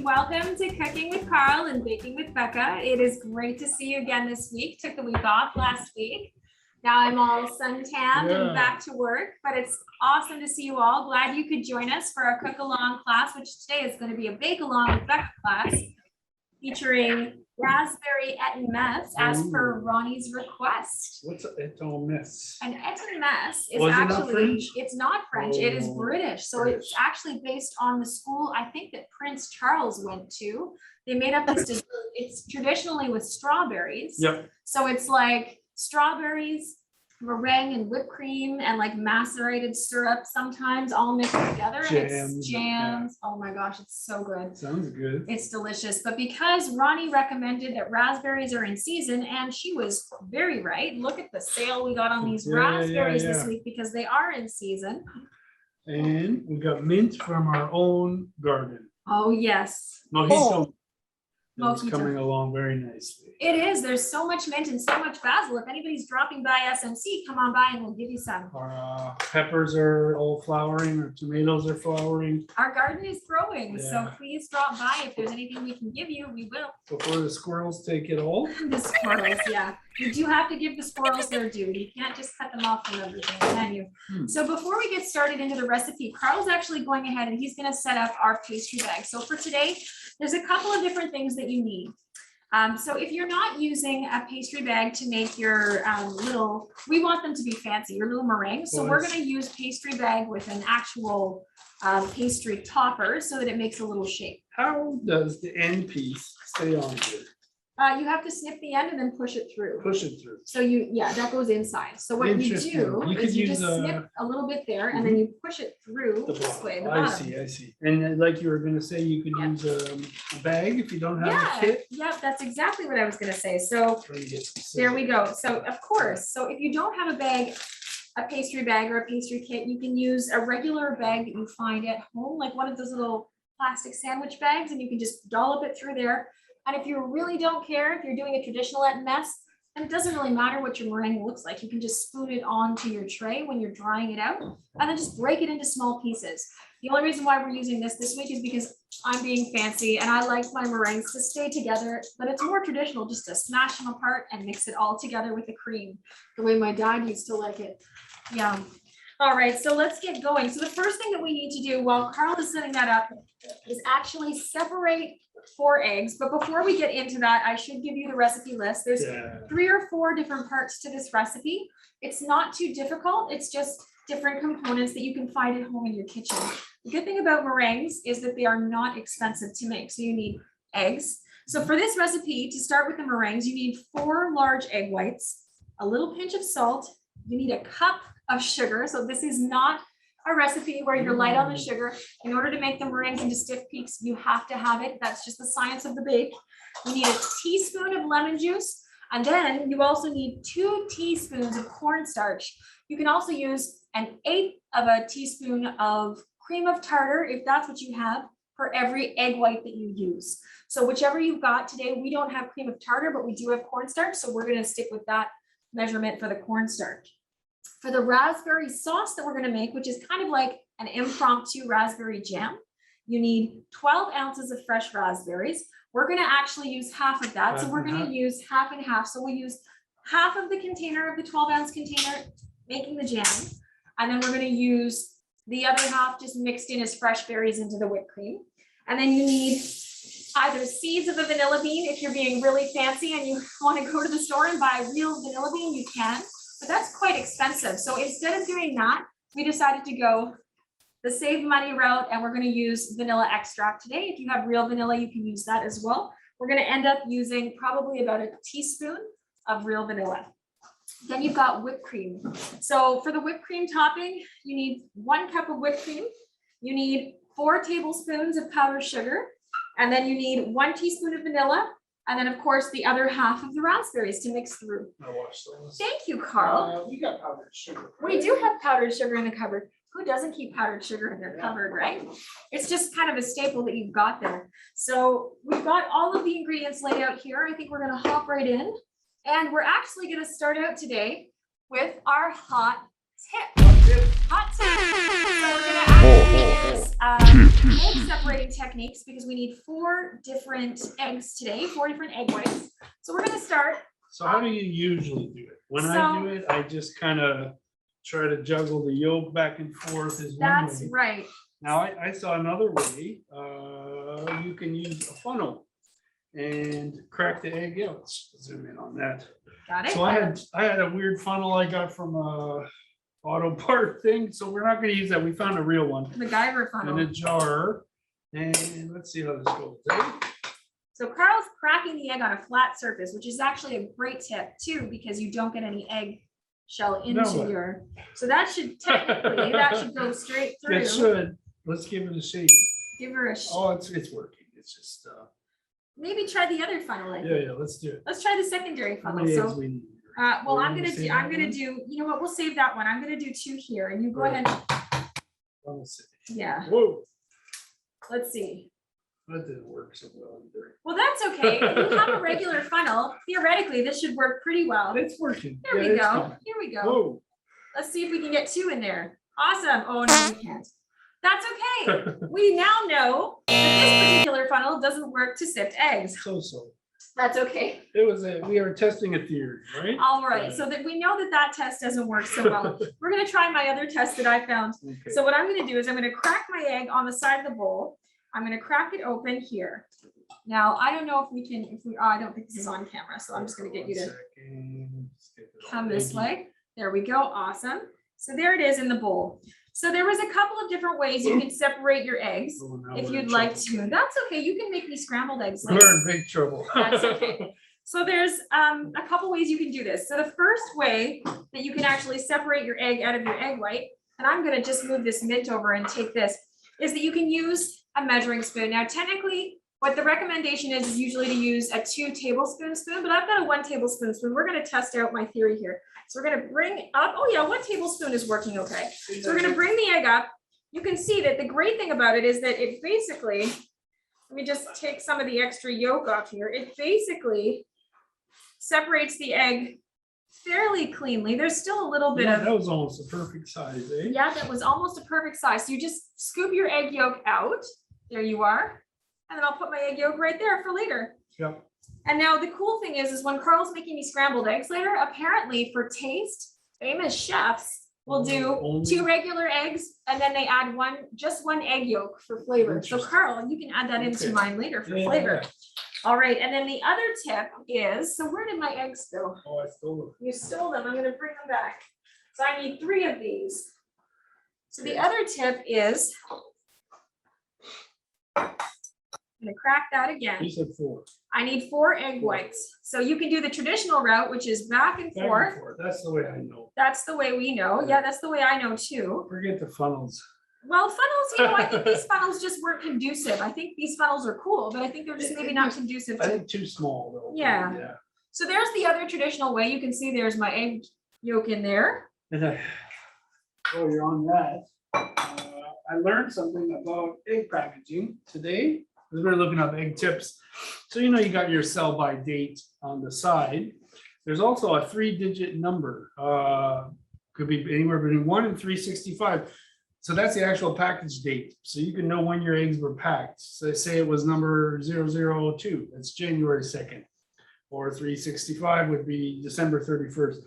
Welcome to Cooking with Carl and Baking with Becca. It is great to see you again this week. Took the week off last week. Now I'm all suntanned and back to work, but it's awesome to see you all. Glad you could join us for our cook along class, which today is going to be a bake along with Becca class featuring raspberry Eaton Mess as per Ronnie's request. What's an Eaton Mess? An Eaton Mess is it's not French? It is British. So it's actually based on the school I think that Prince Charles went to. They made up this dessert. It's traditionally with strawberries. Yep. So it's like strawberries, meringue and whipped cream and like macerated syrup sometimes all mixed together. It's jams. Oh my gosh, it's so good. Sounds good. It's delicious. But because Ronnie recommended that raspberries are in season, and she was very right. Look at the sale we got on these raspberries this week because they are in season. And we got mint from our own garden. Oh yes. Mojito. It's coming along very nicely. It is. There's so much mint and so much basil. If anybody's dropping by SMC, come on by and we'll give you some. Our peppers are all flowering. Our tomatoes are flowering. Our garden is growing, so please drop by. If there's anything we can give you, we will. Before the squirrels take it all. The squirrels, yeah. You do have to give the squirrels their due. You can't just cut them off from everything, can you? So before we get started into the recipe, Carl's actually going ahead and he's going to set up our pastry bag. So for today, there's a couple of different things that you need. So if you're not using a pastry bag to make your we want them to be fancy, your little meringue. So we're going to use pastry bag with an actual pastry topper so that it makes a little shape. How does the end piece stay on here? You have to snip the end and then push it through. Push it through. So that goes inside. So what you do is you just snip a little bit there and then you push it through this way. I see. And like you were going to say, you could use a bag if you don't have a kit. Yeah, that's exactly what I was going to say. So there we go. So of course, so if you don't have a bag, a pastry bag or a pastry kit, you can use a regular bag that you find at home, like one of those little plastic sandwich bags, and you can just dollop it through there. And if you really don't care, if you're doing a traditional Eaton Mess, then it doesn't really matter what your meringue looks like. You can just spoon it onto your tray when you're drying it out and then just break it into small pieces. The only reason why we're using this week is because I'm being fancy and I like my meringues to stay together, but it's more traditional just to smash them apart and mix it all together with the cream, the way my dad used to like it. Yum. All right, so let's get going. So the first thing that we need to do while Carl is setting that up is actually separate 4 eggs. But before we get into that, I should give you the recipe list. There's 3 or 4 different parts to this recipe. It's not too difficult. It's just different components that you can find at home in your kitchen. The good thing about meringues is that they are not expensive to make. So you need eggs. So for this recipe, to start with the meringues, you need 4 large egg whites, a little pinch of salt. You need a cup of sugar. So this is not a recipe where you're light on the sugar. In order to make the meringues into stiff peaks, you have to have it. That's just the science of the bake. You need a teaspoon of lemon juice. And then you also need 2 teaspoons of cornstarch. You can also use 1/8 of a teaspoon of cream of tartar, if that's what you have, for every egg white that you use. So whichever you've got today, we don't have cream of tartar, but we do have cornstarch. So we're going to stick with that measurement for the cornstarch. For the raspberry sauce that we're going to make, which is kind of like an impromptu raspberry jam, you need 12 ounces of fresh raspberries. We're going to actually use half of that. So we're going to use half and half. So we'll use half of the container of the 12-ounce container making the jam. And then we're going to use the other half just mixed in as fresh berries into the whipped cream. And then you need either seeds of a vanilla bean if you're being really fancy and you want to go to the store and buy real vanilla bean, you can. But that's quite expensive. So instead of doing that, we decided to go the save money route and we're going to use vanilla extract today. If you have real vanilla, you can use that as well. We're going to end up using probably about a teaspoon of real vanilla. Then you've got whipped cream. So for the whipped cream topping, you need 1 cup of whipped cream. You need 4 tablespoons of powdered sugar. And then you need 1 teaspoon of vanilla. And then, of course, the other half of the raspberries to mix through. I watched those. Thank you, Carl. We got powdered sugar. We do have powdered sugar in the cupboard. Who doesn't keep powdered sugar in their cupboard, right? It's just kind of a staple that you've got there. So we've got all of the ingredients laid out here. I think we're going to hop right in. And we're actually going to start out today with our hot tip. Hot tip. So we're gonna use egg separating techniques because we need 4 different eggs today, 4 different egg whites. So we're gonna start. So how do you usually do it? When I do it, I just kind of try to juggle the yolk back and forth as one That's way. right. Now, I saw another way. You can use a funnel and crack the egg out. Let's zoom in on that. Got it. So I had a weird funnel I got from a auto part thing. So we're not going to use that. We found a real one MacGyver funnel. in a jar. And let's see how this goes. Eh? So Carl's cracking the egg on a flat surface, which is actually a great tip too, because you don't get any egg shell into your. So that should technically go straight through. It should. Let's give it a shake. Give her a. Oh, it's working. It's just. Maybe try the other funnel. Yeah, let's do it. Let's try the secondary How funnel. many So, eggs we need? well, I'm gonna do. You know what? We'll save that one. I'm gonna do 2 here, and you go ahead. Let's see. Yeah. Whoa. Let's see. That didn't work so well either. Well, that's okay. If you have a regular funnel, theoretically, this should work pretty well. It's working. Here we go. Here we go. Whoa. Let's see if we can get 2 in there. Awesome. Oh, no, we can't. That's okay. We now know that this particular funnel doesn't work to sift eggs. So. That's okay. We are testing a theory, right? All right. So that we know that test doesn't work so well. We're going to try my other test that I found. Okay. So what I'm going to do is I'm going to crack my egg on the side of the bowl. I'm going to crack it open here. Now, I don't know if we can, I don't think this is on camera. So I'm just going to get you to come this way. There we go. Awesome. So there it is in the bowl. So there was a couple of different ways you can separate your eggs if you'd like to. That's okay. You can make me scrambled eggs later. We're in big trouble. That's okay. So there's a couple ways you can do this. So the first way that you can actually separate your egg out of your egg white, and I'm going to just move this mint over and take this, is that you can use a measuring spoon. Now, technically, what the recommendation is usually to use a 2 tablespoon spoon, but I've got a 1 tablespoon spoon. We're going to test out my theory here. So we're going to bring up, oh yeah, 1 tablespoon is working okay. So we're going to bring the egg up. You can see that the great thing about it is that it basically, let me just take some of the extra yolk off here. It basically separates the egg fairly cleanly. There's still a little bit of. That was almost a perfect size, eh? Yeah, that was almost a perfect size. So you just scoop your egg yolk out. There you are. And then I'll put my egg yolk right there for later. Yep. And now the cool thing is when Carl's making me scrambled eggs later, apparently for taste, famous chefs will do 2 regular eggs and then they add just one egg yolk for flavor. So Carl, you can add that into mine later for flavor. All right. And then the other tip is, so where did my eggs go? Oh, I stole them. You stole them. I'm going to bring them back. So I need 3 of these. So the other tip is, I'm going to crack that again. You said 4. I need 4 egg whites. So you can do the traditional route, which is back and forth. That's the way I know. That's the way we know. Yeah, that's the way I know too. Forget the funnels. Well, funnels, I think these funnels just weren't conducive. I think these funnels are cool, but I think they're just maybe not conducive I to. think too small though. Yeah. So there's the other traditional way. You can see there's my egg yolk in there. And while you're on that, I learned something about egg packaging today. We're looking up egg tips. So you got your sell by date on the side. There's also a 3-digit number. Could be anywhere between 1 and 365. So that's the actual package date. So you can know when your eggs were packed. So say it was number 002. That's January 2nd. Or 365 would be December 31st.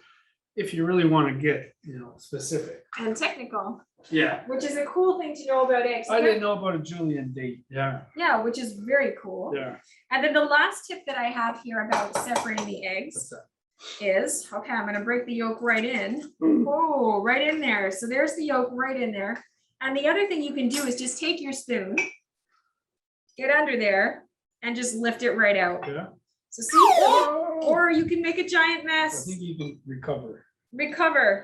If you really want to get, specific. And technical. Yeah. Which is a cool thing to know about eggs. I didn't know about a Julian date. Yeah. Yeah, which is very cool. Yeah. And then the last tip that I have here about separating the eggs is, okay, I'm going to break the yolk right in. Oh, right in there. So there's the yolk right in there. And the other thing you can do is just take your spoon, get under there, and just lift it right out. Yeah. So see, or you can make a giant mess. I think you can recover.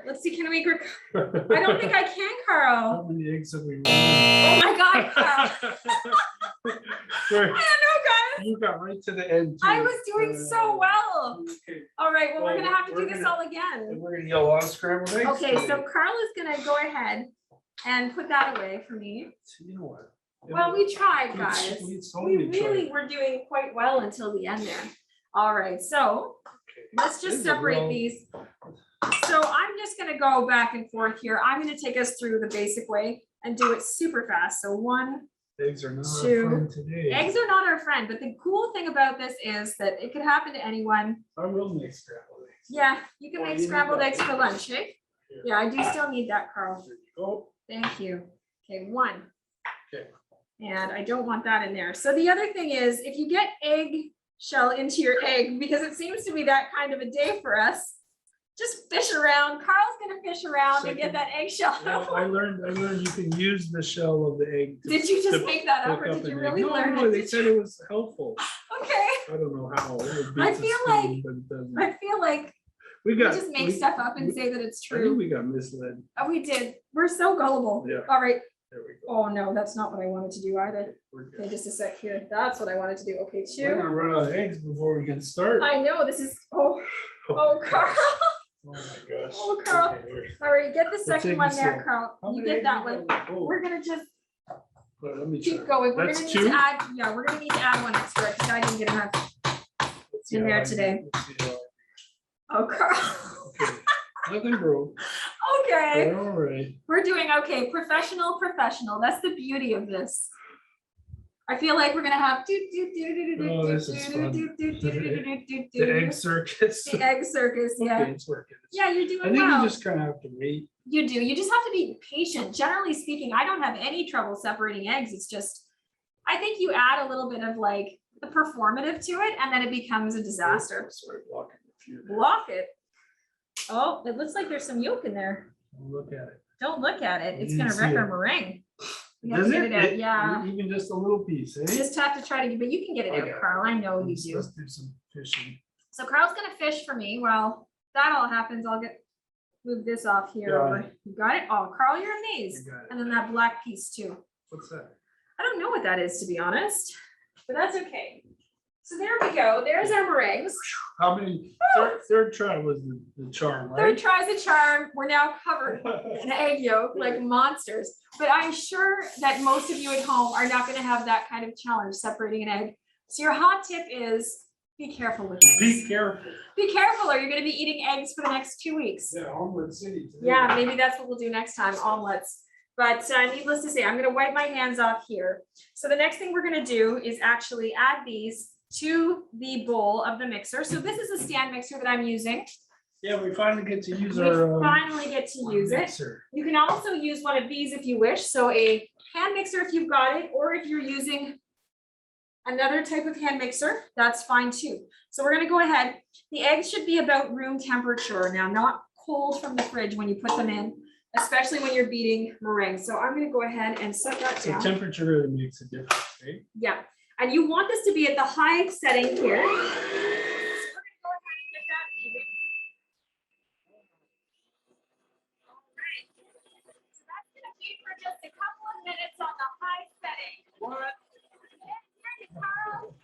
Let's see, can we recover? I don't think I can, Carl. How many eggs have we run? Oh my God, Carl. I don't know, guys. You got right to the end. Too. I was doing so well. Okay. All right, well, we're going to have to do this all again. And we're going to get a lot of scrambled eggs. Okay, so Carl is going to go ahead and put that away for me. So you know what? Well, we tried, guys. We really were doing quite well until the end there. All right, so let's just separate these. So I'm just gonna go back and forth here. I'm gonna take us through the basic way and do it super fast. So 1, Eggs are not our 2. friend today. Eggs are not our friend, but the cool thing about this is that it could happen to anyone. I will make scrambled eggs. Yeah, you can Well, make you need scrambled that. eggs for lunch, hey? Here. Yeah, I do still need that, Carl. There you go. Thank you. Okay, 1. Okay. And I don't want that in there. So the other thing is, if you get egg shell into your egg, because it seems to be that kind of a day for us, just fish around. Carl's gonna fish around and get that eggshell. Well, I learned you can use the shell of the egg. Did you just to make that up, or pick did you an really egg. learn No, it? they said it was helpful. Okay. I don't know how. It I beats a feel spoon, like- but it doesn't. I feel like We we got. just make stuff up and say that it's I think true. we got misled. Oh, we did. We're so gullible. Yeah. All right. There we go. Oh, no, that's not what I wanted to do either. We're Okay, good. just a sec here. That's what I wanted to do. Okay, We're 2. gonna run out of eggs before we can start. I know, this is, oh, Carl. Oh my gosh. Oh, Carl. Okay, here. All right, get the We'll second take one this there, one. Carl. How You many get that eggs one. got? Oh, We're gonna just well, let me keep try. going. We're That's gonna need two? to add, yeah, we're gonna need to add one extra because I didn't get enough Let's see in how there I do. today. Let's see how Oh, Carl. Okay. Nothing broke. Okay, All right. we're doing okay. Professional. That's the beauty of this. I feel like we're gonna have Oh, this is fun. The egg circus. The egg circus, yeah. Okay, it's working. Yeah, you're I doing think well. you just kind of have to wait. You do. You just have to be patient. Generally speaking, I don't have any trouble separating eggs. It's just, I think you add a little bit of like the performative to it, and then it becomes a disaster. Sorry, blocking the few there. Block it. Oh, it looks like there's some yolk in there. Look at it. Don't look at it. It's You gonna didn't wreck see our it. meringue. We have Does to get it? it out. Yeah. Even just a little piece, eh? You just have to try to, but you can get it I out, got it. Carl. I know you do. Let's do some fishing. So Carl's gonna fish for me. While that all happens, I'll move this off here. Got over. it. You got it? Oh, Carl, you're I amazed. got it. And then that black piece too. What's that? I don't know what that is, to be honest, but that's okay. So there we go. There's our meringues. How many? Third try was the charm, Third right? try's a charm. We're now covered in egg yolk like monsters. But I'm sure that most of you at home are not going to have that kind of challenge separating an egg. So your hot tip is be careful with eggs. Be careful. Be careful, or you're going to be eating eggs for the next 2 weeks. Yeah, Homewood City today. Yeah, maybe that's what we'll do next time, omelets. But needless to say, I'm going to wipe my hands off here. So the next thing we're going to do is actually add these to the bowl of the mixer. So this is a stand mixer that I'm using. Yeah, we finally get to use We our finally get to use it. mixer. You can also use one of these if you wish. So a hand mixer if you've got it, or if you're using another type of hand mixer, that's fine too. So we're going to go ahead. The eggs should be about room temperature now, not cold from the fridge when you put them in, especially when you're beating meringue. So I'm going to go ahead and set that So down. temperature really makes a difference, right? Yeah, and you want this to be at the high setting here. So we're going to go ahead and get that heated. All right. So that's going to be for just a couple of minutes on the high setting. What? There you go.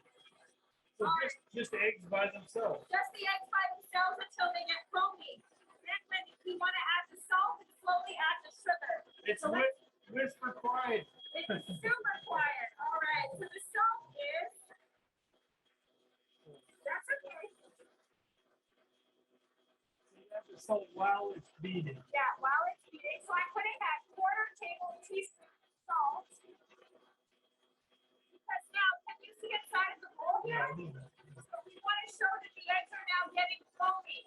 So just eggs by themselves. Just the eggs by themselves until they get foamy. Then when we want to add the salt and slowly add the sugar. It's So let's- whisper quiet. It's super quiet. All right. So the salt is. That's okay. You have to salt while it's beating. Yeah, while it's heating. So I'm putting that 1/4 tablespoon of salt. Because now, can you see inside of the bowl here? Yeah, I knew that. So we want to show that the eggs are now getting foamy.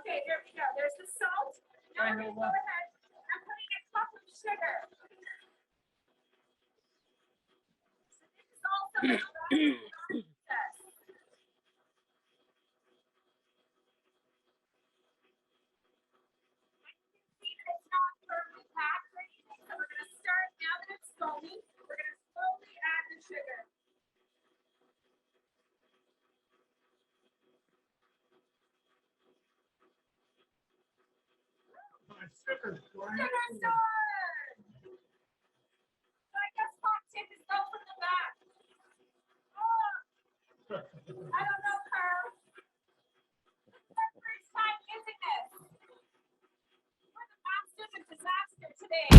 Okay, there we go. There's the salt. Now we're going to go ahead. I'm putting a cup of sugar. So this is also a process. See that it's not firmly packed or anything, so we're going to start now that it's foamy. We're going to slowly add the sugar. Sugar's fine. Sugar's done. So I guess hot tip is go from the back. Oh, I don't know, Carl. It's our first time using this. We're the masters of disaster today.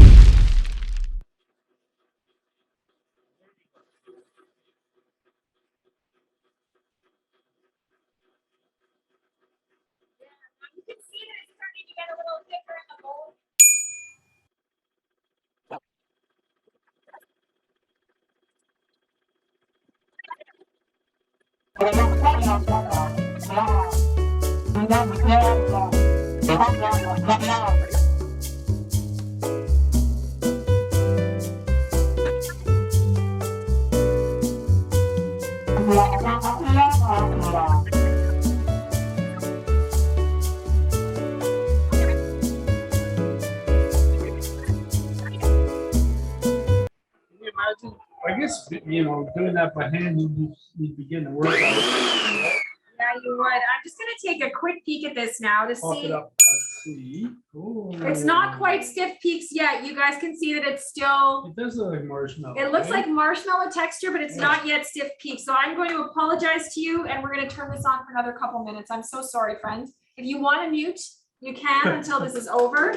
you imagine? I guess, doing that by hand, you'd begin to work on it. Yeah, you would. I'm just gonna take a quick peek at this now to Pop it see. up. Let's see. Ooh. It's not quite stiff peaks yet. You guys can see that it's still, It does look like marshmallow. it looks right? like marshmallow texture, but it's Yeah. not yet stiff peak. So I'm going to apologize to you and we're gonna turn this on for another couple minutes. I'm so sorry, friends. If you want to mute, you can until this is over.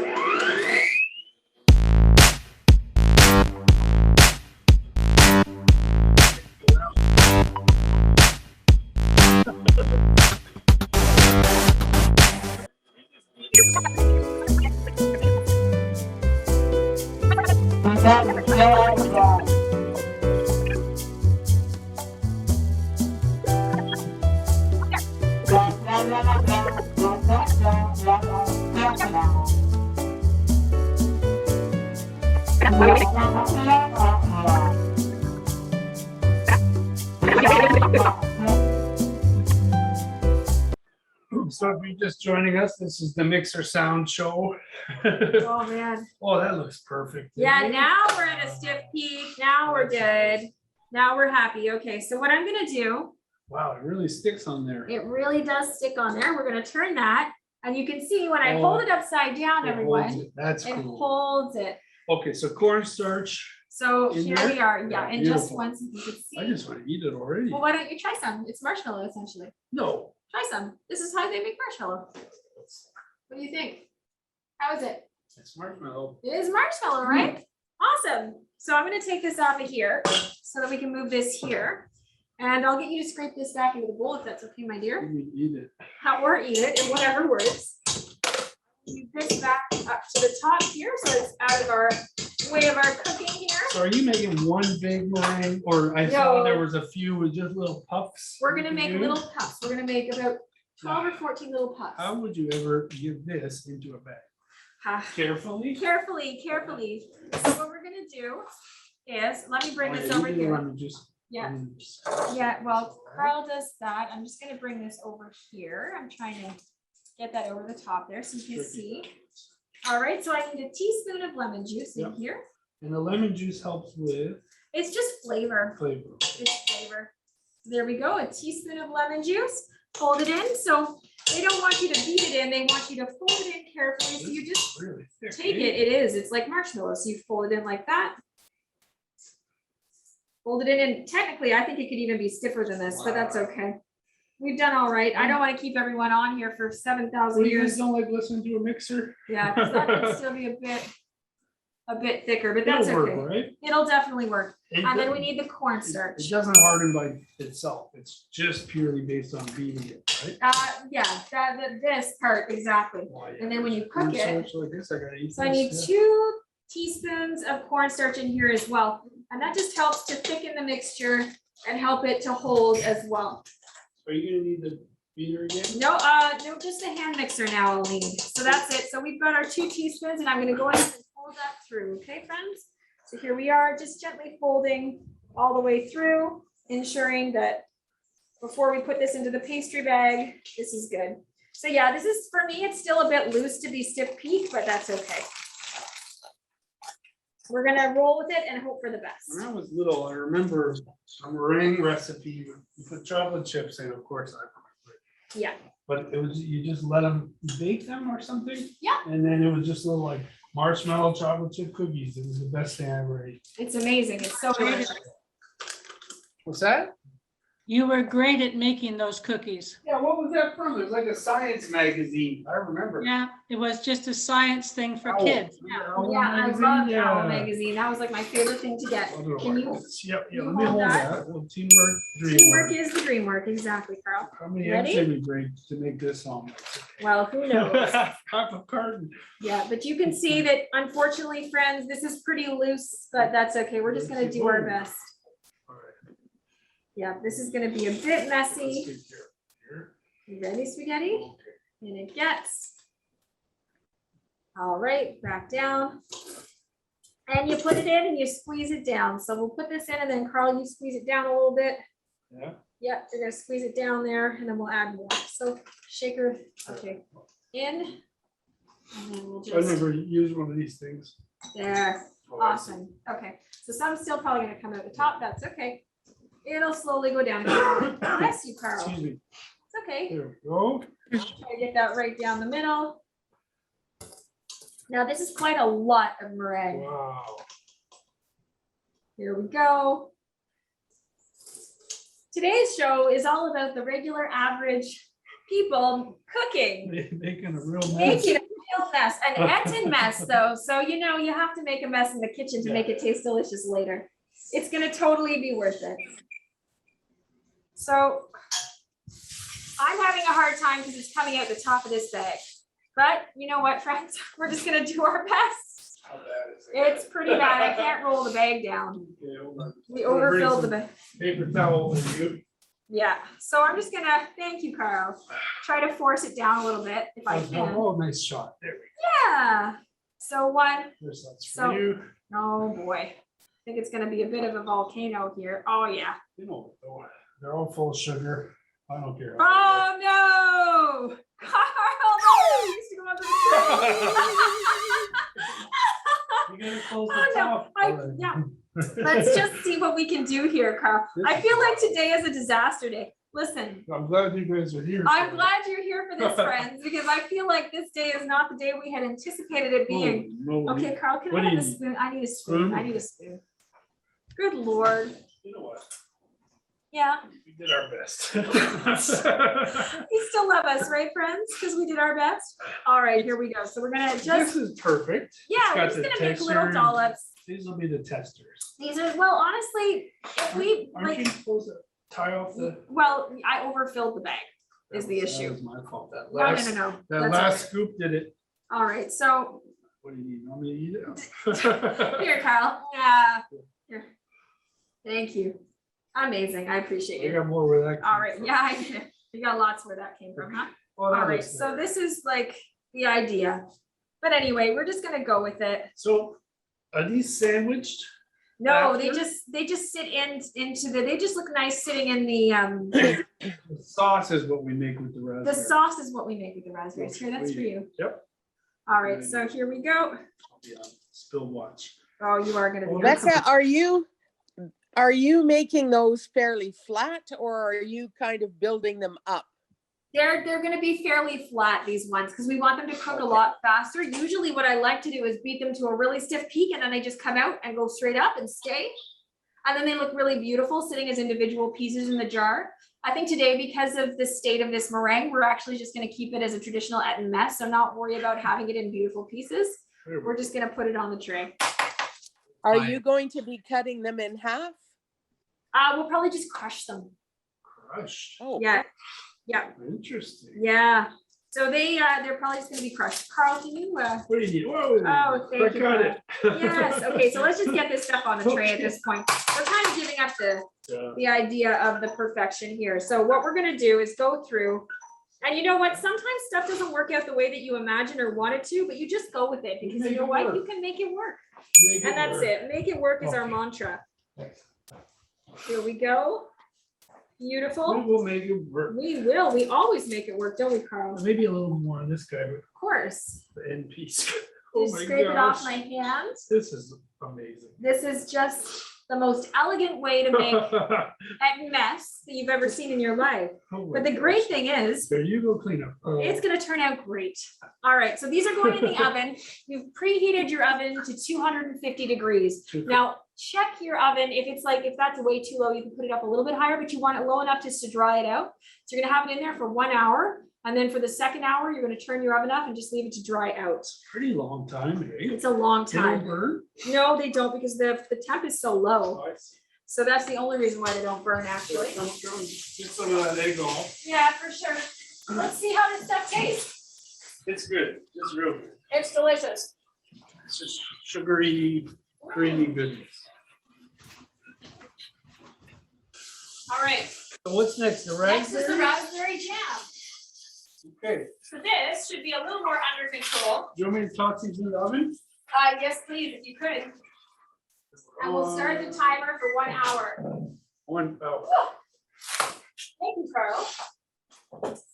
So if you're just joining us, this is the Mixer Sound Show. Oh, man. Oh, that looks perfect. Yeah, now we're at a stiff peak. Now we're good. Now we're happy. Okay, so what I'm gonna do, Wow, it really sticks on there. it really does stick on there. We're gonna turn that. And you can see when I hold it upside down, It holds everyone, it. That's it cool. holds it. Okay, so cornstarch. So In here there? we are. Yeah, and just Beautiful. once you can I see. just want to eat it already. Well, why don't you try some? It's marshmallow essentially. No. Try some. This is how they make marshmallow. What do you think? How is it? It's marshmallow. It is marshmallow, right? Awesome. So I'm gonna take this off of here so that we can move this here. And I'll get you to scrape this back into the bowl if that's okay, my dear. We eat it. Or eat it, and whatever works. Move this back up to the top here so it's out of our way of our cooking here. So are you making one big meringue, or I saw No. there was a few with just little puffs? We're you gonna could make do? little puffs. We're gonna make about 12 or 14 little puffs. How would you ever give this into a bag? Ah. Carefully. Carefully, carefully. So what we're gonna do is, let me bring Oh, this yeah, over you do here. lemon juice. Yeah. Lemon juice. Yeah, well, Carl does that. I'm just gonna bring this over here. I'm trying to get that over the top there so you can Tricky. see. All right, so I need a teaspoon of lemon juice in Yep. here. And the lemon juice helps with It's just flavor. flavor. It's flavor. There we go, a teaspoon of lemon juice. Fold it in. So they don't want you to beat it in. They want you to fold it in carefully. So you This just is really thick. take eh? it. It is. It's like marshmallow. So you fold it in like that. Fold it in, and technically, I think it could even be stiffer than this, but that's okay. We've done all right. I don't want to keep everyone on here for 7,000 Well, you guys years. don't like listening to a mixer? Yeah, because that could still be a bit thicker, but that's It'll work, okay. right? It'll definitely work. It And then do- we need the cornstarch. It doesn't harden by itself. It's just purely based on beating it, right? Yeah, this part, exactly. Oh, yeah. And then when you cook it, Cornstarch like this, I gotta eat so I need this, 2 teaspoons of cornstarch in here as well. And that just helps to thicken the mixture and help it to hold as well. Are you gonna need the beater again? No, no, just a hand mixer now I'll need. So that's it. So we've got our 2 teaspoons and I'm gonna go ahead and fold that through, okay, friends? So here we are, just gently folding all the way through, ensuring that before we put this into the pastry bag, this is good. So yeah, this is, for me, it's still a bit loose to be stiff peak, but that's okay. We're gonna roll with it and hope for the best. When I was little, I remember a meringue recipe, you put chocolate chips in, of course, I remember. Yeah, But it was, you just let them bake them or something? Yeah. And then it was just little like marshmallow chocolate chip cookies. It was the best thing I ever ate. it's amazing. It's so delicious. What's that? You were great at making those cookies. Yeah, what was that from? It was like a science magazine. I remember. Yeah, it was just a science thing for Owl. kids. Owl Yeah, I magazine, love yeah. Owl magazine. That was like my favorite thing to get. Can you? Yep, yeah, you let me hold hold that? that. Well, teamwork, Teamwork dreamwork. is the dream work, exactly, Carl. How many Ready? eggs did we break to make this omelet? Well, who knows? Half a carton. Yeah, but you can see that unfortunately, friends, this is pretty loose, but that's okay. We're just gonna do our best. All right. Yeah, this is gonna be a bit messy. Let's get here. You ready, spaghetti? Okay. And it gets. All right, back down. And you put it in and you squeeze it down. So we'll put this in and then Carl, you squeeze it down a little bit. Yeah. Yep, you're gonna squeeze it down there and then we'll add more. So shaker, okay, in. And then we'll I just, never used one of these things. there, Oh, I see. awesome. Okay, so some still probably gonna come out the top, that's okay. It'll slowly go down. Bless you, Carl. Excuse me. It's okay. There we go. Try to get that right down the middle. Now this is quite a lot of meringue. Wow. Here we go. Today's show is all about the regular average people cooking, Making a real mess. making a real mess, an Eaton mess though. So you know you have to make a mess in the kitchen to make it taste delicious later. It's gonna totally be worth it. So I'm having a hard time because it's coming out the top of this bag. But you know what, friends? We're just gonna do our best. How bad is it? It's pretty bad. I can't roll the bag down. Okay, hold on. We I'm gonna bring overfilled the some bag. Paper towel with you. Yeah, so I'm just gonna, thank you, Carl. Try to force it down a little bit if I can. Oh, nice shot. There we Yeah. So one, go. That's So- for you. oh boy. I think it's gonna be a bit of a volcano here. Oh, yeah. You know, they're all full of sugar. I don't care. Oh, no. Carl, no, you used to go under the tray. You gotta close Oh, the no. top. Yeah. Let's just see what we can do here, Carl. I feel like today is a disaster day. Listen, I'm glad you guys are here. I'm glad you're here for this, friends, because I feel like this day is not the day we had anticipated it being. Oh, no, Okay, Carl, can What I do have a you need? spoon? I need a spoon. I need a spoon. Good Lord. You know what? Yeah, We did our best. you still love us, right, friends? Because we did our best. All right, here we go. So we're gonna This just, is perfect. yeah, It's we're got just the gonna make little texture. dollops. These will be the testers. These are, well, honestly, if we, Aren't you like, supposed to tie off the? well, I overfilled the bag. Is the That issue. was my fault. That No, no, last, no, no. that That's last scoop did it. All right, so What do you need? Want me to eat it? here, Carl. Yeah, here. Thank you. Amazing. I appreciate I it. got more where that. All came right, from. yeah, I did. You got lots where that came from, huh? Oh, that All right, looks so better. this is like the idea. But anyway, we're just gonna go with it. So are these sandwiched? No, they After? just sit into the, they just look nice sitting in the The sauce is what we make with the the raspberry. sauce is what we make with the raspberries. Here, that's for you. Yep. All right, so here we go. Yeah, Spill watch. Oh, you are gonna be. Becca, are you making those fairly flat or are you kind of building them up? They're gonna be fairly flat, these ones, because we want them to cook a lot faster. Usually what I like to do is beat them to a really stiff peak and then they just come out and go straight up and stay. And then they look really beautiful sitting as individual pieces in the jar. I think today, because of the state of this meringue, we're actually just gonna keep it as a traditional Eaton mess, so not worry about having it in beautiful pieces. There we We're just gonna put it on the tray. Are Fine. you going to be cutting them in half? We'll probably just crush them. Crush. Oh, Yeah, yeah, Interesting. yeah. So they're probably just gonna be crushed. Carl, can you, What do you need? Whoa. Oh, thank I you, got Carl. it. Yes, okay, so let's just get this stuff on the tray at this point. We're kind of giving up Yeah. the idea of the perfection here. So what we're gonna do is go through, and you know what, sometimes stuff doesn't work out the way that you imagine or want it to, but you just go with it, because Make you know it what, work. you can make it work. Make And that's work. it, make it work is our Okay. mantra. Here we go. We Beautiful. will make it work. We will, we always make it work, don't we, Carl? Of Maybe a little more on this guy, but course. the end piece. Oh Just my scrape it off gosh. my hand. This is amazing. This is just the most elegant way to make a mess that you've ever seen in your life. Oh my But the great gosh. thing is, There you go, clean up. it's gonna turn out great. All right, so these are going in the oven. You've preheated your oven to 250 degrees. Now, check your oven. If that's way too low, you can put it up a little bit higher, but you want it low enough just to dry it out. So you're gonna have it in there for 1 hour. And then for the second hour, you're gonna turn your oven up and just leave it to dry out. Pretty long time, eh? It's a long They don't time. burn? No, they don't, because the temp is so low. Oh, I see. So that's the only reason why they don't burn, actually. Get some of that egg off. Yeah, for sure. Let's see how this stuff tastes. It's good. It's real good. It's delicious. It's just sugary, creamy goodness. All right, So what's next? The next is the raspberry? raspberry jam. Okay. So this should be a little more under control. Do you want me to toss these in the oven? Yes, please, if you could. And we'll start the timer for 1 hour. 1 hour. Thank you, Carl.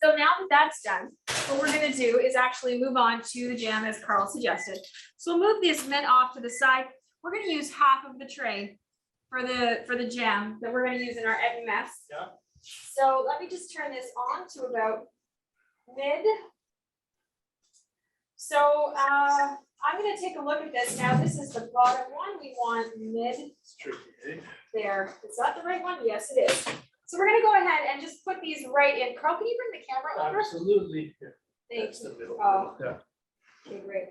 So now that that's done, what we're gonna do is actually move on to the jam as Carl suggested. So we'll move this mint off to the side. We're gonna use half of the tray for the jam that we're gonna use in our Eaton Mess. Yeah. So let me just turn this on to about mid. So I'm gonna take a look at this now. This is the bottom one. We want mid It's tricky, eh? there. Is that the right one? Yes, it is. So we're gonna go ahead and just put these right in. Carl, can you bring the camera over? Absolutely. Thank That's the you. middle. Oh, Yeah. okay, great.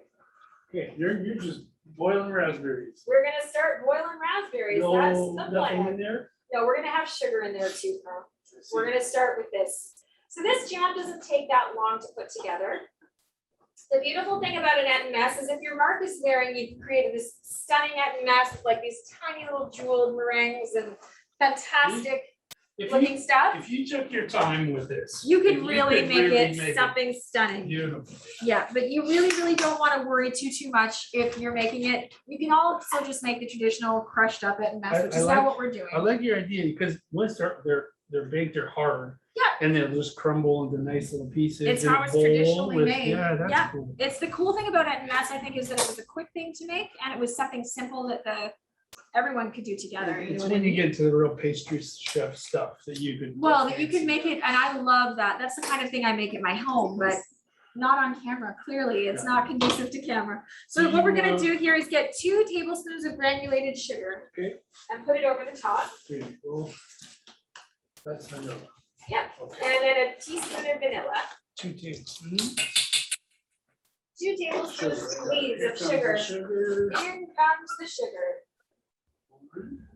Okay, you're just boiling raspberries. We're gonna start boiling raspberries. No, That's the nothing in plan. there? No, we're gonna have sugar in there too, Carl. We're gonna start with this. So this jam doesn't take that long to put together. The beautiful thing about an Eaton Mess is if your mark is there and you've created this stunning Eaton Mess with like these tiny little jeweled meringues and fantastic looking stuff, If you took your time with this. you if could really make it something stunning. Beautiful. Yeah, but you really don't want to worry too much if you're making it. You can also just make the traditional crushed up Eaton Mess, which is now what we're doing. I like your idea because once they're baked, they're hard. Yeah. And they'll just crumble into nice little pieces. It's in a how it's bowl traditionally with- made. Yeah, Yeah. that's cool. It's the cool thing about Eaton Mess, I think, is that it was a quick thing to make and it was something simple that everyone could do together. You It's know what I when you mean? get into the real pastry chef stuff that you could. Well, that you can make it, and I love that. That's the kind of thing I make at my home, but not on camera. Clearly, it's not conducive to camera. So So what we're you, gonna do here is get 2 tablespoons of granulated sugar. Okay. And put it over the top. There you go. That's vanilla. Yeah. Okay. And then a teaspoon of vanilla. 2 tablespoons. 2 tablespoons squeeze Here of comes sugar. the sugar. In comes the sugar.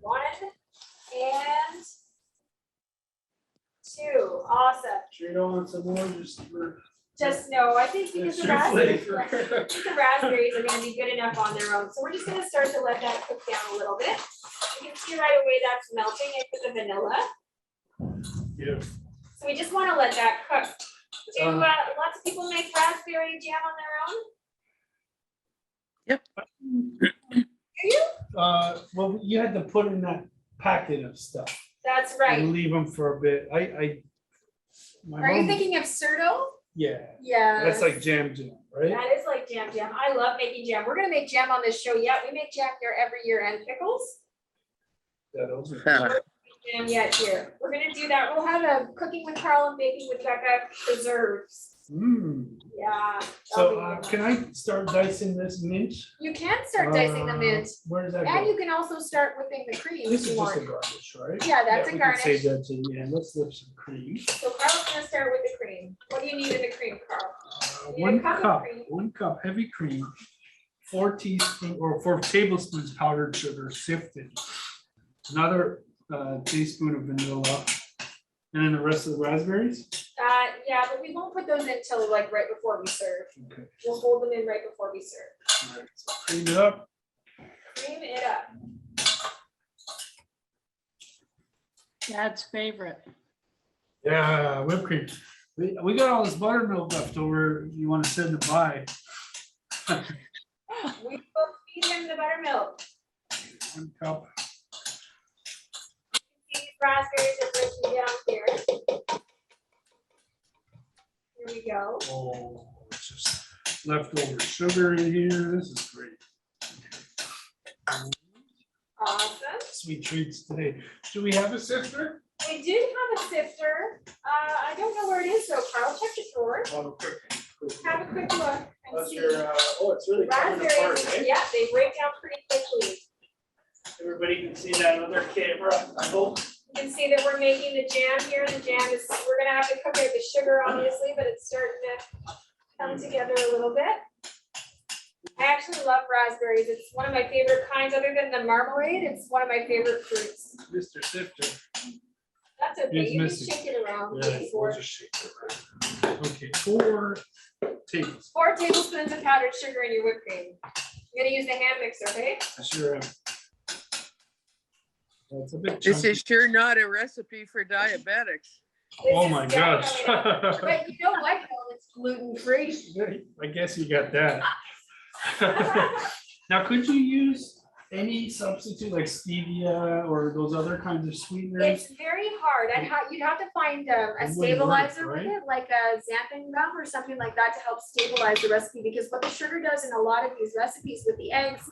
1 and 2. Awesome. Sure you don't want some more, just for. Just no, I think because the raspberries, flavor. I think the raspberries are gonna be good enough on their own. So we're just gonna start to let that cook down a little bit. You can see right away that's melting into the vanilla. Yeah. So we just wanna let that cook. Do lots of people make raspberry jam on their own? Yep. Do you? Well, you had to put in that packet of stuff. That's right. And leave them for a bit. My Are you mom- thinking of Surdo? Yeah, Yeah. that's like jam, right? That is like jam. I love making jam. We're gonna make jam on this show yet. We make jam here every year and pickles. Yeah, those are. Jam yet here. We're gonna do that. We'll have a cooking with Carl and baking with Becca preserves. Yeah. So that'll be can I start dicing this mint? You can start dicing the mint, Where does that and go? you can also start whipping the cream This if is you just a want. garnish, right? Yeah, that's a we can Save garnish. that to the end. Let's whip some cream. So Carl's gonna start with the cream. What do you need in the cream, Carl? You need a 1 cup of cup, cream. 1 cup heavy cream, 4 tablespoons powdered sugar sifted, another teaspoon of vanilla, and then the rest of the raspberries. Yeah, but we won't put those in till like right before we serve. Okay. We'll hold them in right before we serve. All right, so cream it up. Cream it up. Dad's favorite. Yeah, whipped cream. We got all this buttermilk left over. You want to send it by? We will feed him the buttermilk. 1 cup. These raspberries are breaking down here. Here we go. Oh, it's just leftover sugar in here. This is great. Awesome. Sweet treats today. Do we have a sifter? We do have a sifter. I don't know where it is though, Carl. Check the drawer. Have a quick look and That's see. your, oh, it's really coming apart, Raspberries, eh? yeah, they break down pretty quickly. Everybody can see that on their camera, I hope. You can see that we're making the jam here. The jam is, we're gonna have to cook out the sugar obviously, but it's starting to come together a little bit. I actually love raspberries. It's one of my favorite kinds, other than the marmalade. It's one of my favorite fruits. Mr. Sifter. That's okay. He's You just missing. shake it around. Yeah, before. we'll just shake it around. Okay, 4 tablespoons. 4 tablespoons of powdered sugar in your whipped cream. I'm gonna use the hand mixer, okay? I sure am. It's a bit This chunky. is sure not a recipe for diabetics. Oh my gosh. But you know what, though, it's gluten-free. I guess you got that. Now, could you use any substitute like stevia or those other kinds of sweeteners? It's very hard. You'd have to find a It wouldn't work, stabilizer with right? it, like a xanthan gum or something like that to help stabilize the recipe, because what the sugar does in a lot of these recipes with the eggs,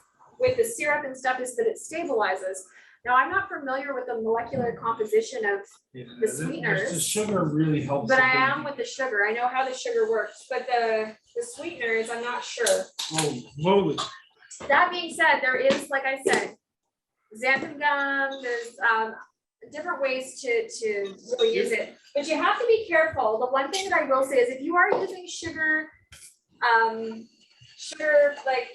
with the syrup and stuff, is that it stabilizes. Now, I'm not familiar with the molecular composition of, Yeah, the the sweeteners. sugar really helps. but the I am baking. with the sugar. I know how the sugar works, but the sweeteners, I'm not sure. Oh, moly. That being said, there is, like I said, xanthan gum, there's different ways to really use it. But you have to be careful. The one thing that I will say is if you are using sugar like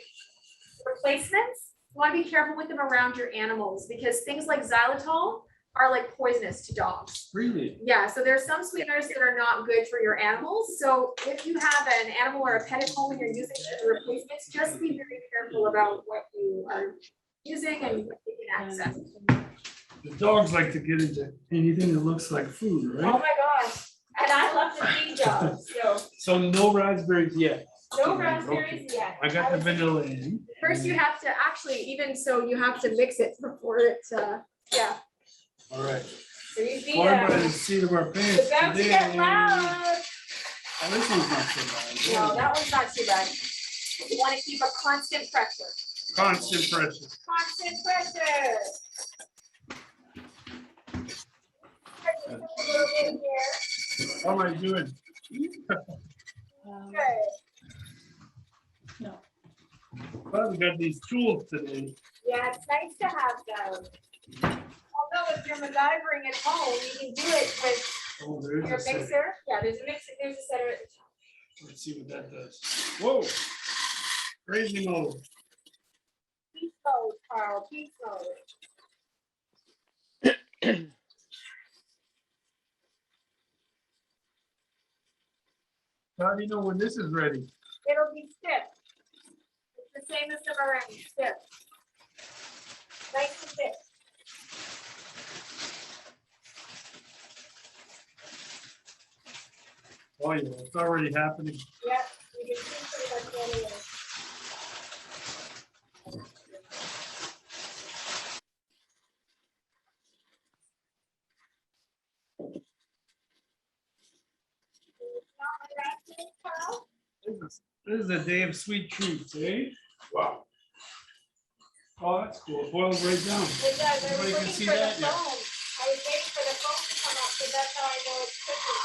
replacements, you want to be careful with them around your animals, because things like xylitol are like poisonous to dogs. Really? Yeah, so there's some sweeteners that are not good for your animals. So if you have an animal or a pet at home and you're using sugar replacements, just be very careful about what you are using and what you can access. The dogs like to get into anything that looks like food, Oh right? my gosh, and I love to feed dogs, so So no raspberries yet. no raspberries yet. I got the vanilla in. First, you have to actually, even so, you have to mix it before it, yeah. All right. So you need Formed by the the seat of our pants about to today. get loud. Oh, this one's not so No, bad. that one's not too bad. You want to keep a constant pressure. Constant pressure. Constant pressure. A little bit here. How am I doing? Good. No. Well, we got these tools today. Yeah, it's nice to have them. Although if you're MacGyvering at home, you can do it with Oh, there is your a set. mixer. Yeah, there's a mixer, there's a setter at the top. Let's see what that does. Whoa. Crazy mode. Peace mode, Carl, peace mode. How do you know when this is ready? It'll be stiff. It's the same as the meringue, stiff. Nice and thick. Oh yeah, it's already happening. Yeah, you can see pretty much what it is. Not my raspberry, Carl? This is a day of sweet treats, eh? Wow. Oh, that's cool. It boils right down. It does. I was Everybody can looking see for the that? Yeah. foam. I was waiting for the foam to come up, so that's how I know it's cooking.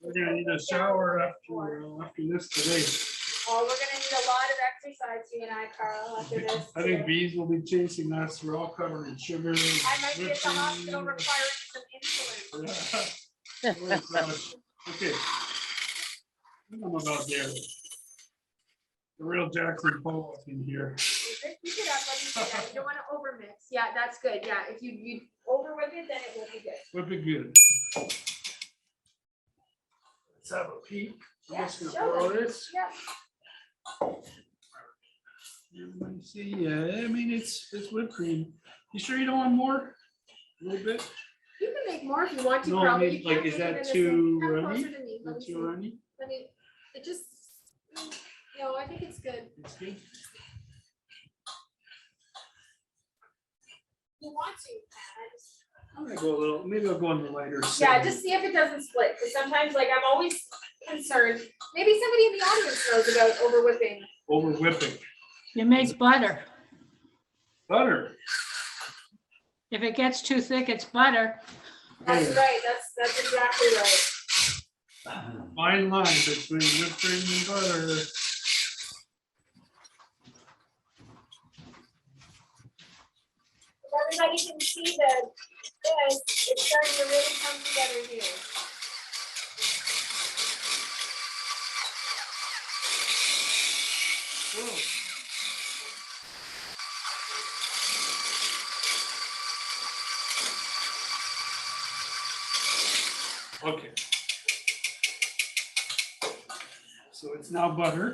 We're gonna need a shower after this today. Oh, we're gonna need a lot of exercise, you and I, Carl, after this. I think too. bees will be chasing us. We're all covered in sugar. I might be at the whipping. hospital requiring some insulin. Oh, gosh. Okay. I'm about there. The real Jackson Pollock in here. Keep it up, let me see that. You don't wanna overmix. Yeah, that's good. Yeah, if you over whip it, then it will be good. Whip it good. Let's have a peek. I'm Yeah, just gonna show borrow them. this. Yeah. Everybody see, yeah, I mean, it's whipped cream. You sure you don't want more? A little bit? You can make more if you want to, No, I Carl, but mean, you can't like, is make it that in the too same- come runny? closer to me. Let me Is see. it too runny? Let me, it just, no, I think it's good. It's good. You want to, Pat, I just. I'm gonna go a little, maybe I'll go on the lighter Yeah, side. just see if it doesn't split, because sometimes, like, I'm always concerned, maybe somebody in the audience knows about over whipping. Over whipping. You make butter. Butter. If it gets too thick, it's butter. That's Yeah. right, that's exactly right. Fine line between whipped cream and butter. If everybody can see this, it's starting to really come together here. Whoa. Okay. So it's now butter.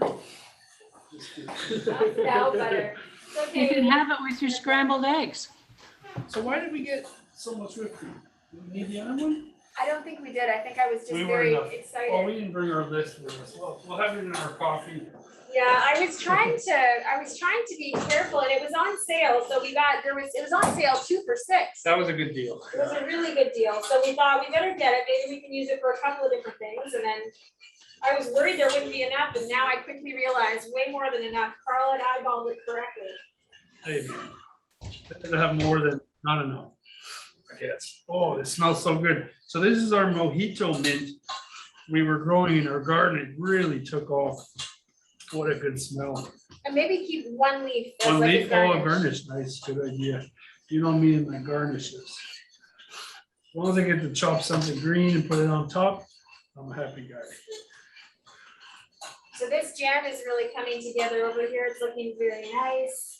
Now butter. It's okay. You can have it with your scrambled eggs. So why did we get so much whipped cream? Do we need the other one? I don't think we did. I think I was just We very weren't enough. excited. Oh, we didn't bring our list with us. Well, we'll have it in our coffee. Yeah, I was trying to be careful, and it was on sale, so it was on sale 2 for $6. That was a good deal. It was a really good deal, so we thought we better get it, maybe we can use it for a couple of different things, and then I was worried there wouldn't be enough, and now I quickly realized way more than enough. Carl had eyeballed it correctly. Hey, to have more than not enough, I guess. Oh, it smells so good. So this is our mojito mint we were growing in our garden. It really took off. What a good smell. And maybe keep one leaf as One like leaf, a oh, garnish. a garnish, nice, good idea. You know me and my garnishes. As long as I get to chop something green and put it on top, I'm a happy guy. So this jam is really coming together over here. It's looking very nice.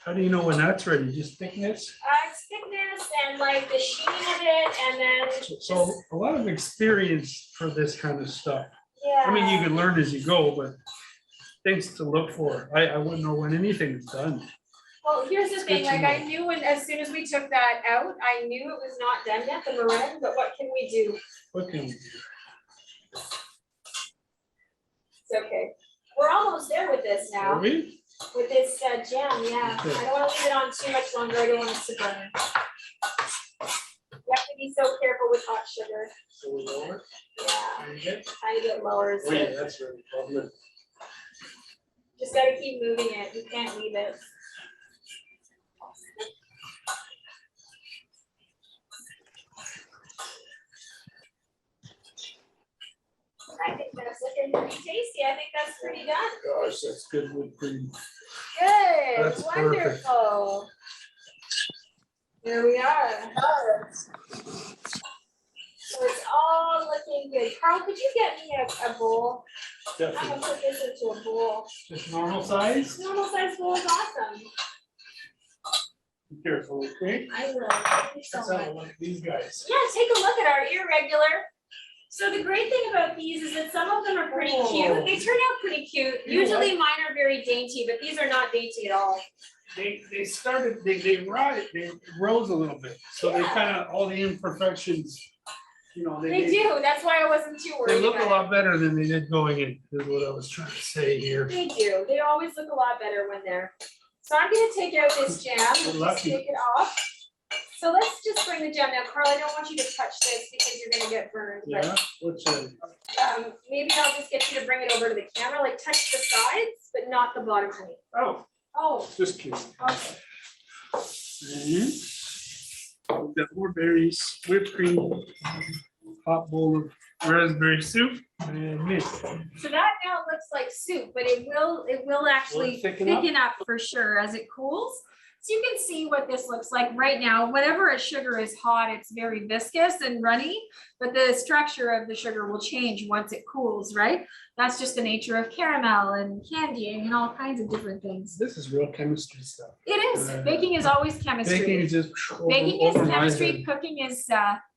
How do you know when that's ready? Just thickness? It's thickness and like the sheen of it, and then So a lot of experience for this kind of stuff. yeah. I mean, you can learn as you go, but things to look for. I wouldn't know when anything's done. Well, here's the It's thing, good to like I knew as soon as we took that out, I knew it was not done yet, the meringue, but what can we do? What can we do? It's okay. We're almost there with this Are now, we? with this jam, yeah. Okay. I don't wanna leave it on too much longer, I don't want it to burn. You have to be so careful with hot sugar, So we lower? yeah, Very good. tiny bit lower is Wait, good. that's really lovely. Just gotta keep moving it, you can't leave it. I think that's looking pretty tasty, I think that's pretty done. Gosh, that's good whipped cream. Good, That's perfect. wonderful. There we are. So it's all looking good. Carl, could you get me a bowl? I'm Definitely. gonna put this into a bowl. Just normal size? Normal size bowl is awesome. Be careful, okay? I will. Thank you so Let's have much. a look at these guys. Yeah, take a look at our irregular. So the great thing about these is that some of them are pretty cute. They turn out pretty cute. You know Usually mine are very dainty, but these are not dainty at all. They rose a little bit. So they Yeah. kind of, all the imperfections, you know, They do. That's why I wasn't too worried They look a about it. lot better than they did going in, is what I was trying to say here. They do. They always look a lot better when they're. So I'm gonna take out this jam and just Lucky. take it off. So let's just bring the jam now. Carl, I don't want you to touch this because you're gonna get burned. Yeah, what's that? But maybe I'll just get you to bring it over to the camera, like touch the sides, but not the bottom plate. Oh, Oh, just kidding. okay. And we've got more berries, whipped cream, hot bowl of raspberry soup, and mint. So that now looks like soup, but it will actually thicken up? thicken up for sure as it cools. So you can see what this looks like right now. Whenever a sugar is hot, it's very viscous and runny, but the structure of the sugar will change once it cools, right? That's just the nature of caramel and candying and all kinds of different things. This is real chemistry stuff. It is. Baking is always chemistry. Baking is just Baking is over my chemistry. head. Cooking is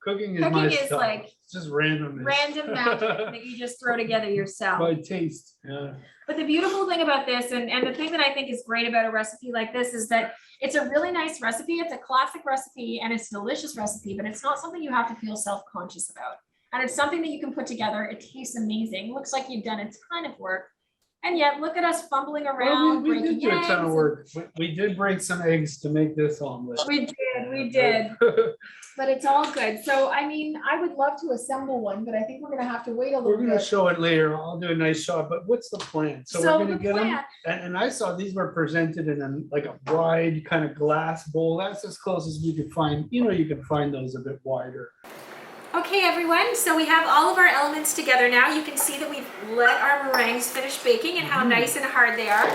Cooking is my cooking is stuff. like It's just randomness. random magic that you just throw together yourself. By taste, yeah. But the beautiful thing about this, and the thing that I think is great about a recipe like this, is that it's a really nice recipe. It's a classic recipe and it's a delicious recipe, but it's not something you have to feel self-conscious about. And it's something that you can put together. It tastes amazing. Looks like you've done a ton of work. And yet look at us fumbling Well, around, we did breaking do a ton of eggs. work. We did break some eggs to make this omelet. We did. But it's all good. So, I mean, I would love to assemble one, but I think we're gonna have to wait a We're little gonna bit. show it later. I'll do a nice shot, but what's the plan? So we're So gonna the get them, plan, and I saw these were presented in like a wide kind of glass bowl. That's as close as we could find. You know, you can find those a bit wider. okay, everyone, so we have all of our elements together now. You can see that we've let our meringues finish baking and how nice and hard they are.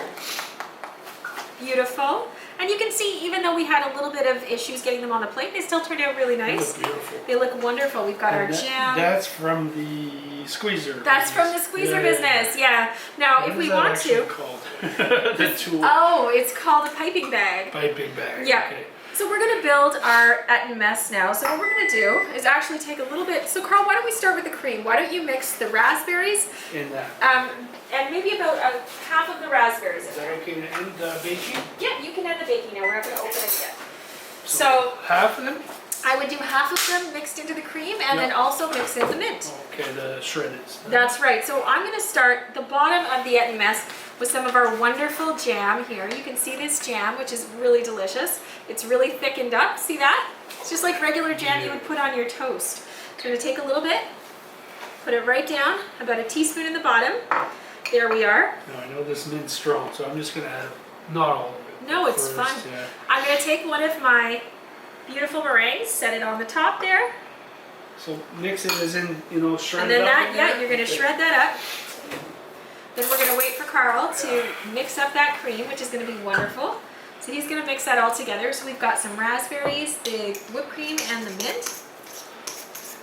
Beautiful. And you can see, even though we had a little bit of issues getting them on the plate, they still turned out really nice. Beautiful. They look wonderful. We've got our jam. That's from the squeezer. That's from the squeezer Yeah. business, yeah. Now, What if is we that want actually to. called? The tool. Oh, it's called a piping bag. Piping bag. Yeah. Okay. So we're gonna build our Eaton Mess now. So what we're gonna do is actually take a little bit, so Carl, why don't we start with the cream? Why don't you mix the raspberries, In that. and maybe about half of the raspberries in Is that there. okay to end baking? Yeah, you can add the baking now, we're not gonna open it yet. So half of them? I would do half of them mixed into the cream and then Yep. also mix in the mint. Okay, the shredded. That's right. So I'm going to start the bottom of the Eaton Mess with some of our wonderful jam here. You can see this jam, which is really delicious. It's really thickened up. See that? It's just like regular jam you would put on your toast. So I'm going to take a little bit, put it right down, about a teaspoon in the bottom. There we are. Now I know this mint's strong, so I'm just gonna add not all of it. No, it's first, fine. Yeah. I'm going to take one of my beautiful meringues, set it on the top there. So mix it as in, you know, shred And it then up. that, in yeah, there? you're gonna Okay. shred that up. Then we're gonna wait for Carl to mix up that cream, which is gonna be wonderful. So he's gonna mix that all together. So we've got some raspberries, the whipped cream, and the mint.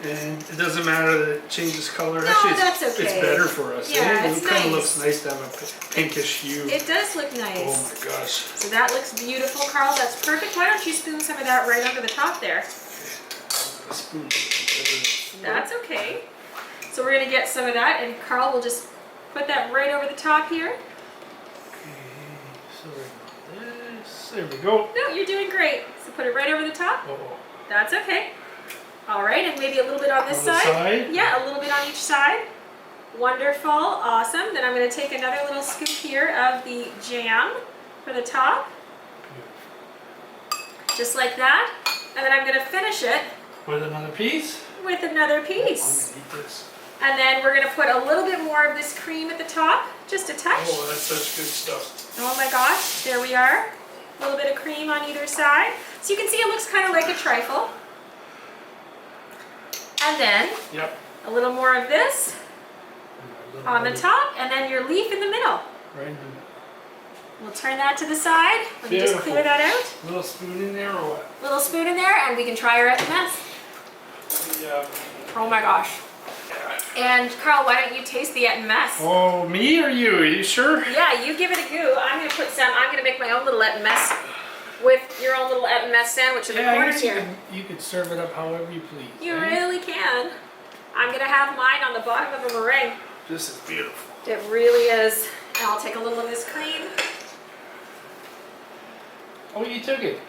And it doesn't matter that it changes color. No, Actually, that's it's okay. better for us. Yeah, eh? it's It kind of nice. looks nice to have a pinkish hue. It does look Oh nice. my gosh. So that looks beautiful, Carl. That's perfect. Why don't you spoon some of that right onto the top there? A spoon. That's okay. So we're gonna get some of that, and Carl will just put that right over the top here. Okay, sorry about this. There we go. No, you're doing great. So put it right over the top. Oh, That's okay. All right, and maybe a little bit on this on the side? Yeah, a little bit on each side. Wonderful, awesome. Then I'm going to take another little scoop here of the jam for the top, just like that. And then I'm going to finish it With another piece. with another I'm piece. gonna eat this. And then we're going to put a little bit more of this cream at the top, just a touch. Oh, that's such good stuff. Oh my gosh, there we are. A little bit of cream on either side. So you can see it looks kind of like a trifle. And then Yep. a little more of this on the top, and then your leaf in the middle. Right in the middle. We'll turn that to the side. Let me just Beautiful. clear that out. Little spoon in there or what? Little spoon in there, and we can try our Eaton Mess. Yeah. Oh my gosh. And Carl, why don't you taste the Eaton Mess? Oh, me or you? Are you sure? Yeah, you give it a go. I'm gonna put some. I'm gonna make my own little Eaton Mess with your own little Eaton Mess sandwich in the Yeah, I corner guess here. you could serve it up however you please. You eh? really can. I'm gonna have mine on the bottom of a meringue. This is beautiful. It really is. And I'll take a little of this cream. Oh, you took it.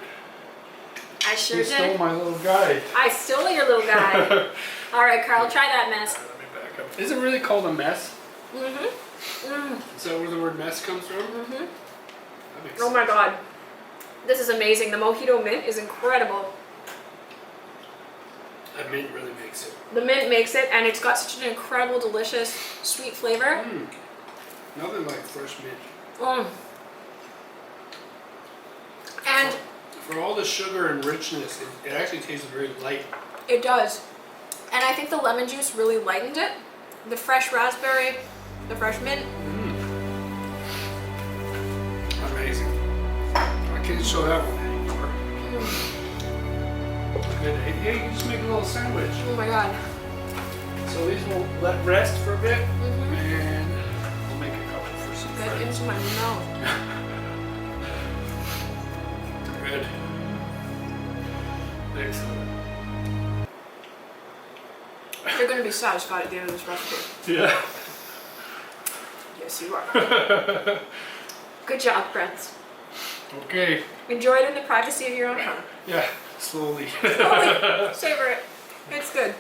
I sure You stole did. my little guy. I stole your little guy. All right, Carl, try that mess. Let me back up. Is it really called a mess? Mm-hmm. Is that where the word mess comes from? Mm-hmm. That makes Oh my God. This is amazing. The mojito mint is incredible. That mint really makes it. The mint makes it, and it's got such an incredible, delicious, sweet flavor. Nothing like fresh mint. Mm. And For all the sugar and richness, it actually tastes very light. it does. And I think the lemon juice really lightened it. The fresh raspberry, the fresh mint. Amazing. I can't show that one anymore. Good. Hey, you just make a little sandwich. Oh my God. So these will let rest for a bit, Mm-hmm. and we'll make a couple for some Get friends. into my mouth. Good. Excellent. You're going to be satisfied at the end of this recipe. Yeah. Yes, you are. Good job, friends. Okay. Enjoy it in the privacy of your own home. Yeah. Slowly. Slowly savor it. It's good.